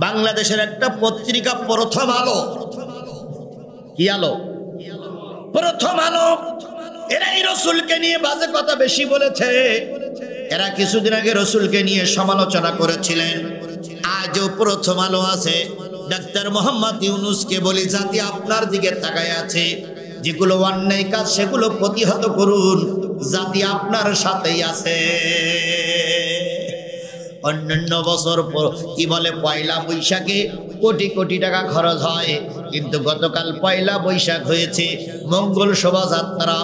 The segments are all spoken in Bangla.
বাংলাদেশের একটা পত্রিকা প্রথম আলো, কি আলো? প্রথম আলো। এরাই রসুলকে নিয়ে বাজে কথা বেশি বলেছে। এরা কিছুদিন আগে রসুলকে নিয়ে সমালোচনা করেছিলেন। আজও প্রথম আলো আছে। ডাক্তার মোহাম্মদ ইউনূসকে বলি, জাতি আপনার দিকে তাকায় আছে। যেগুলো অন্যায় কাজ সেগুলো প্রতিহত করুন, জাতি আপনার সাথেই আছে। অন্যান্য বছর কি বলে, পয়লা বৈশাখে কোটি কোটি টাকা খরচ হয়, কিন্তু গতকাল পয়লা বৈশাখ হয়েছে, মঙ্গল শোভাযাত্রা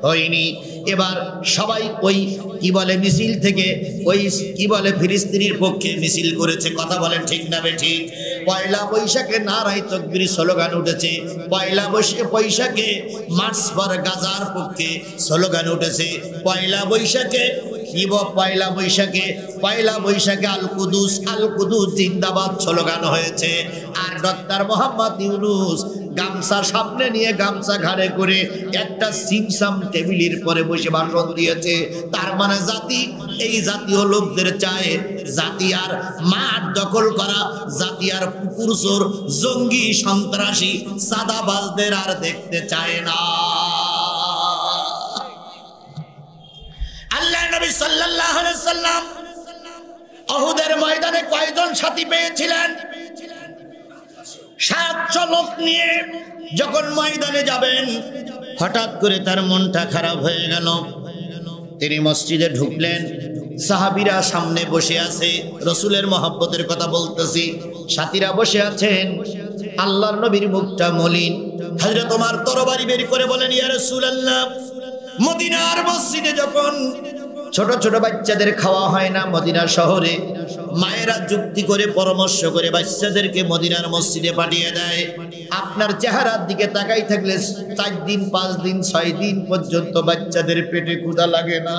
হয়নি। এবার সবাই ওই কি বলে মিছিল থেকে ওই কি বলে ফিলিস্তিনির পক্ষে মিছিল করেছে। কথা বলেন ঠিক না বেঠিক? পয়লা বৈশাখে নারায়ে তাকবীর স্লোগান উঠেছে। পয়লা বৈশাখে মার্চ ফর গাজার পক্ষে স্লোগান উঠেছে। পয়লা বৈশাখে পয়লা বৈশাখে আল কুদুস জিন্দাবাদ স্লোগান হয়েছে। আর ডক্টর মোহাম্মদ ইউনূস গামছা সামনে নিয়ে, গামছা ঘাড়ে করে একটা সিমসাম টেবিলের পরে বসে ভাষণ দিয়েছে। তার মানে জাতি, এই জাতীয় লোকদের চায় জাতি আর মাঠ দখল করা, জাতি আর পুকুর চোর, জঙ্গি, সন্ত্রাসী, সাদাবাজদের আর দেখতে চায় না। আল্লাহ নবী সাল্লাল্লাহু আলাইহি সাল্লাম উহুদের ময়দানে কয়জন সাথী পেয়েছিলেন? 700 লোক নিয়ে যখন ময়দানে যাবেন, হঠাৎ করে তার মনটা খারাপ হয়ে গেল। তিনি মসজিদে ঢুকলেন, সাহাবীরা সামনে বসে আছে, রসুলের মহব্বতের কথা বলতেছি, সাথীরা বসে আছেন। আল্লাহর নবীর মুখটা মলিন। হযরত ওমর তরবারি বের করে বলেন, ইয়া রাসূলুল্লাহ, মদিনার মসজিদে যখন ছোট ছোট বাচ্চাদের খাওয়া হয় না মদিনা শহরে, মায়েরা যুক্তি করে পরামর্শ করে বাচ্চাদেরকে মদিনার মসজিদে পাঠিয়ে দেয়। আপনার চেহারার দিকে তাকাই থাকলে 4 দিন 5 দিন 6 দিন পর্যন্ত বাচ্চাদের পেটে ক্ষুধা লাগে না।